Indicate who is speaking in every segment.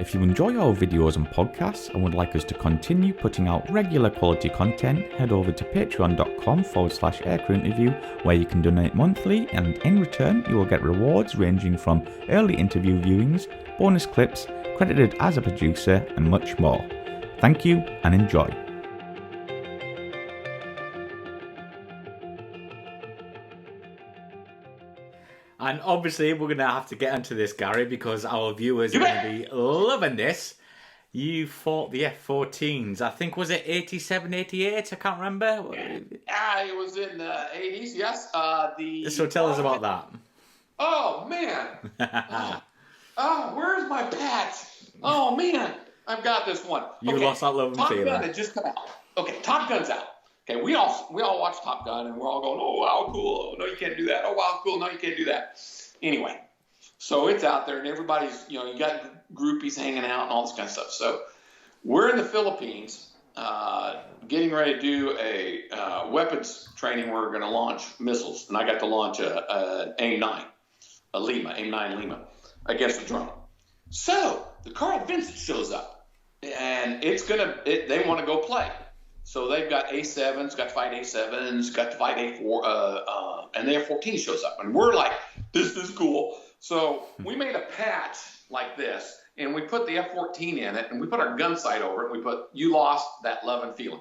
Speaker 1: If you enjoy our videos and podcasts and would like us to continue putting out regular quality content, head over to patreon.com/aircrew interview, where you can donate monthly, and in return you will get rewards ranging from early interview viewings, bonus clips, credited as a producer, and much more. Thank you and enjoy. And obviously we're going to have to get into this, Gary, because our viewers are going to be loving this. You fought the F-14s. I think, was it 87, 88? I can't remember.
Speaker 2: Yeah, it was in the 80s, yes.
Speaker 1: So tell us about that.
Speaker 2: Oh, man. Where's my patch? Oh, man. I've got this one.
Speaker 1: You lost that love and feeling.
Speaker 2: Top Gun had just come out. Okay, Top Gun's out. Okay, we all watch Top Gun, and we're all going, oh, wow, cool. No, you can't do that. Oh, wow, cool. No, you can't do that. Anyway, so it's out there, and everybody's, you got groupies hanging out and all this kind of stuff. So we're in the Philippines getting ready to do a weapons training. We're going to launch missiles, and I got to launch an AIM-9, AIM-9 Lima, against a drone. So the Carl Vinson shows up, and they want to go play. So they've got A7s, got to fight A7s, got to fight A4, and the F-14 shows up. And we're like, this is cool. So we made a patch like this, and we put the F-14 in it, and we put our gun sight over it, and we put, you lost that love and feeling.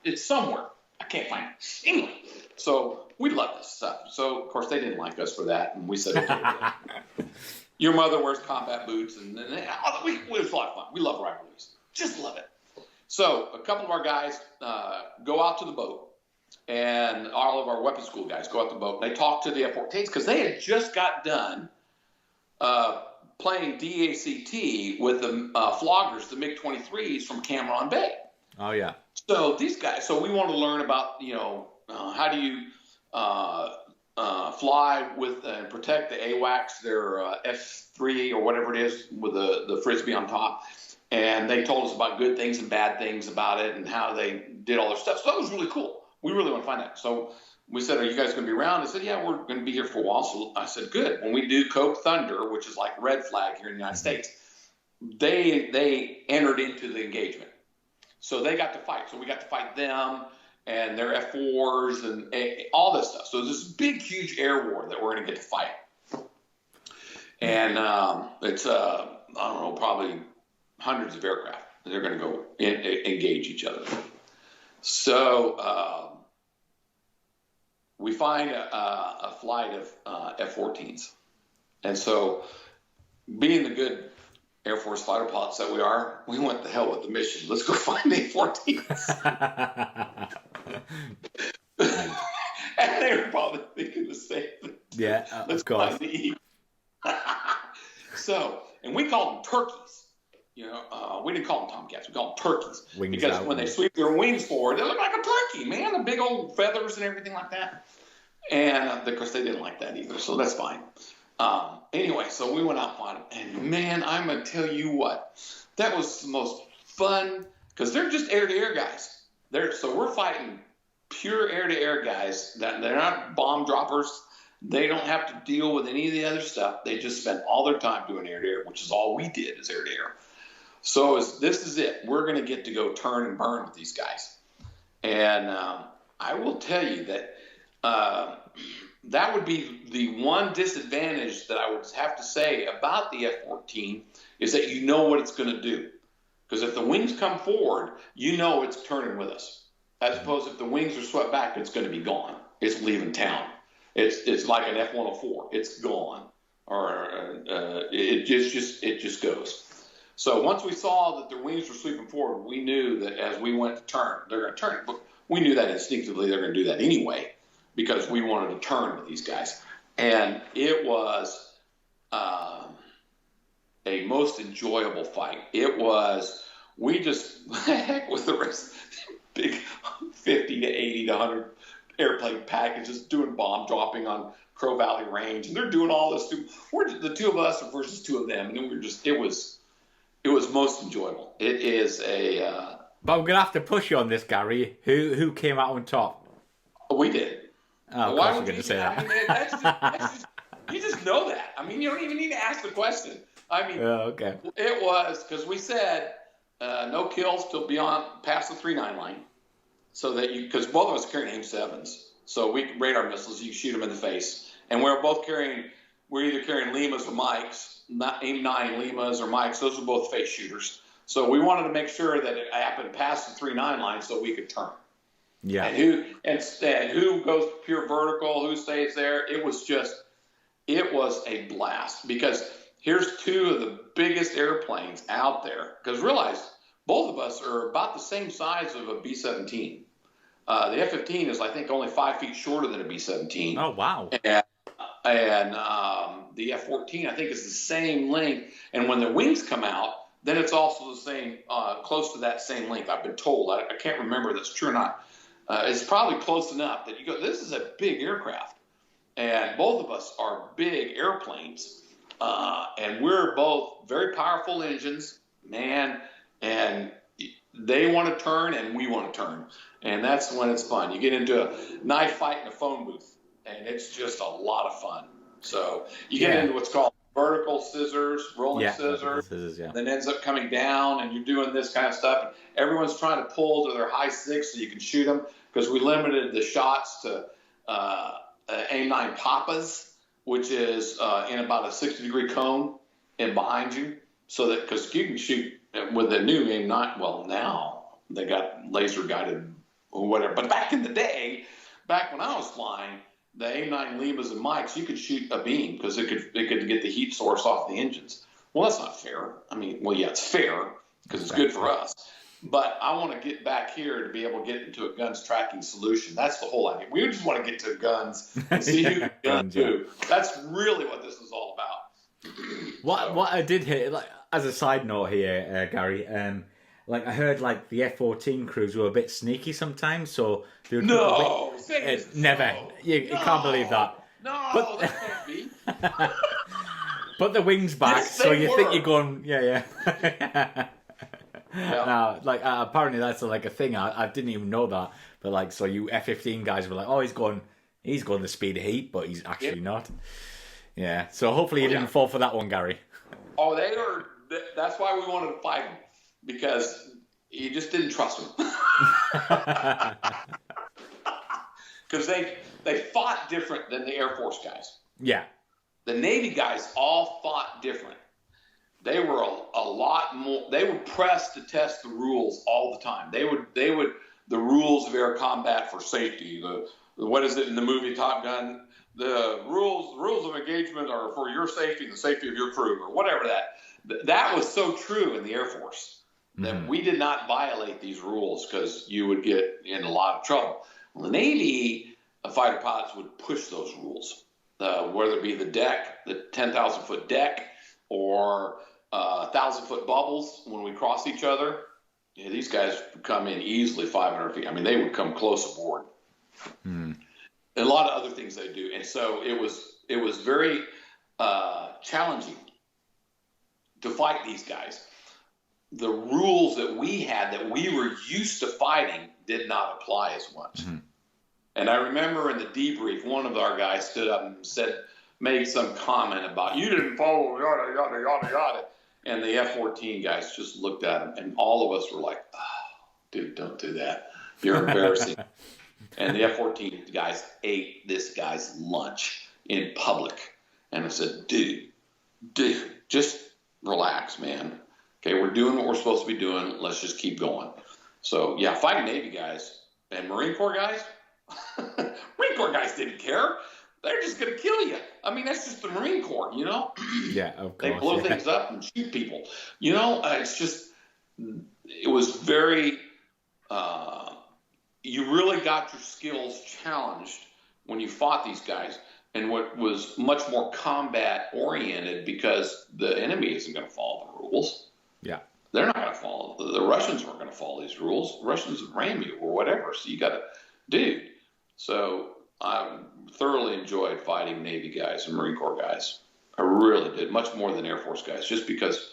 Speaker 2: It's somewhere. I can't find it. Anyway, so we love this stuff. So, of course, they didn't like us for that, and we said, okay, your mother wears combat boots, and it was a lot of fun. We love rivalries. Just love it. So a couple of our guys go out to the boat, and all of our weapons school guys go out to the boat, and they talk to the F-14s because they had just got done playing DACT with the floggers, the MiG-23s from Cameron Bay.
Speaker 1: Oh, yeah.
Speaker 2: So these guys, so we want to learn about, how do you fly with and protect the AWACS, their F3 or whatever it is with the Frisbee on top. And they told us about good things and bad things about it and how they did all their stuff. So that was really cool. We really want to find out. So we said, are you guys going to be around? They said, yeah, we're going to be here for a while. So I said, good. When we do Coke Thunder, which is like red flag here in the United States, they entered into the engagement. So they got to fight. So we got to fight them and their F4s and all this stuff. So there's this big, huge air war that we're going to get to fight. And it's, I don't know, probably hundreds of aircraft. They're going to go engage each other. So we find a flight of F-14s. And so being the good Air Force fighter pilots that we are, we went the hell with the mission. Let's go find the F-14s. And they were probably thinking the same thing.
Speaker 1: Yeah,
Speaker 2: let's find the E. So, and we called them turkeys. We didn't call them Tomcats. We called them turkeys. Because when they sweep their wings forward, they look like a turkey, man. The big old feathers and everything like that. And, of course, they didn't like that either, so that's fine. Anyway, so we went out on them. And, man, I'm going to tell you what. That was the most fun, because they're just air-to-air guys. So we're fighting pure air-to-air guys. They're not bomb droppers. They don't have to deal with any of the other stuff. They just spend all their time doing air-to-air, which is all we did is air-to-air. So this is it. We're going to get to go turn and burn with these guys. And I will tell you that that would be the one disadvantage that I would have to say about the F-14 is that you know what it's going to do. Because if the wings come forward, you know it's turning with us. As opposed if the wings are swept back, it's going to be gone. It's leaving town. It's like an F-104. It's gone. Or it just goes. So once we saw that their wings were sweeping forward, we knew that as we went to turn, they're going to turn. But we knew that instinctively they're going to do that anyway because we wanted to turn with these guys. And it was a most enjoyable fight. It was, we just, heck with the rest, big 50 to 80 to 100 airplane packages doing bomb dropping on Crow Valley Range. And they're doing all this. We're the two of us versus two of them. And then it was most enjoyable. It is a.
Speaker 1: But I'm gonna have to push you on this, Gary. Who came out on top?
Speaker 2: We did.
Speaker 1: Oh, why would you going to say that?
Speaker 2: I mean, that's just, you just know that. I mean, you don't even need to ask the question. I mean,
Speaker 1: okay.
Speaker 2: It was because we said no kills till past the 3-9 line, so that because both of us carrying AIM-7s, so we radar missiles, you shoot them in the face, and we're either carrying Limas or Mikes, not AIM-9 Limas or Mikes. Those are both face shooters. So we wanted to make sure that it happened past the 3-9 line so we could turn.
Speaker 1: Yeah.
Speaker 2: And who goes pure vertical, who stays there? It was a blast because here's two of the biggest airplanes out there. Because realize both of us are about the same size of a B-17. The F-15 is, I think, only 5 feet shorter than a B-17.
Speaker 1: Oh, wow.
Speaker 2: And the F-14, I think, is the same length. And when the wings come out, then it's also the same, close to that same length. I've been told. I can't remember if that's true or not. It's probably close enough that you go, this is a big aircraft. And both of us are big airplanes. And we're both very powerful engines, man. And they want to turn and we want to turn. And that's when it's fun. You get into a knife fight in a phone booth, and it's just a lot of fun. So you get into what's called vertical scissors, rolling scissors, then ends up coming down, and you're doing this kind of stuff. And everyone's trying to pull to their high 6 so you can shoot them, because we limited the shots to AIM-9 Papas, which is in about a 60-degree cone and behind you, so that because you can shoot with the new AIM-9. Well, now they got laser guided or whatever, but back in the day, back when I was flying, the AIM-9 Limas and Mikes, you could shoot a beam because it could get the heat source off the engines. Well, that's not fair. I mean, well, yeah, it's fair because it's good for us. But I want to get back here to be able to get into a guns tracking solution. That's the whole idea. We just want to get to guns and see who can gun who. That's really what this is all about.
Speaker 1: What I did hear, like as a side note here, Gary, like I heard like the F-14 crews were a bit sneaky sometimes, so they would never. You can't believe that.
Speaker 2: No,
Speaker 1: but,
Speaker 2: that can't be.
Speaker 1: But the wings back, so you think you're going, yeah. Now, like apparently that's like a thing. I didn't even know that, but like so you F-15 guys were like, oh, he's going the speed of heat, but he's actually not. Yeah, so hopefully you didn't fall for that one, Gary.
Speaker 2: Oh, they are. That's why we wanted to fight them, because you just didn't trust them. Because they fought different than the Air Force guys.
Speaker 1: Yeah.
Speaker 2: The Navy guys all fought different. They were a lot more. They would press to test the rules all the time. They would the rules of air combat for safety. What is it in the movie Top Gun? The rules of engagement are for your safety and the safety of your crew, or whatever that was so true in the Air Force that we did not violate these rules because you would get in a lot of trouble. Well, the Navy fighter pilots would push those rules, whether it be the deck, the 10,000-foot deck, or 1,000-foot bubbles when we cross each other. Yeah, these guys would come in easily 500 feet. I mean, they would come close aboard. And a lot of other things they do. And so it was very challenging to fight these guys. The rules that we had that we were used to fighting did not apply as much. And I remember in the debrief, one of our guys stood up and made some comment about, you didn't follow, yada, yada, yada, yada. And the F-14 guys just looked at him, and all of us were like, oh, dude, don't do that. You're embarrassing. And the F-14 guys ate this guy's lunch in public. And I said, dude, just relax, man. Okay, we're doing what we're supposed to be doing. Let's just keep going. So, yeah, fighting Navy guys and Marine Corps guys, Marine Corps guys didn't care. They're just going to kill you. I mean, that's just the Marine Corps, you know?
Speaker 1: Yeah, of course.
Speaker 2: They blow things up and shoot people. You know, it was very... you really got your skills challenged when you fought these guys, and what was much more combat oriented because the enemy isn't going to follow the rules.
Speaker 1: Yeah.
Speaker 2: They're not going to follow. The Russians weren't going to follow these rules. The Russians would ram you or whatever. So you got to, dude. So I thoroughly enjoyed fighting Navy guys and Marine Corps guys. I really did, much more than Air Force guys, just because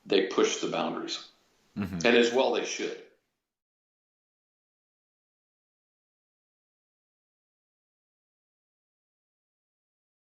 Speaker 2: they pushed the boundaries. And as well they should.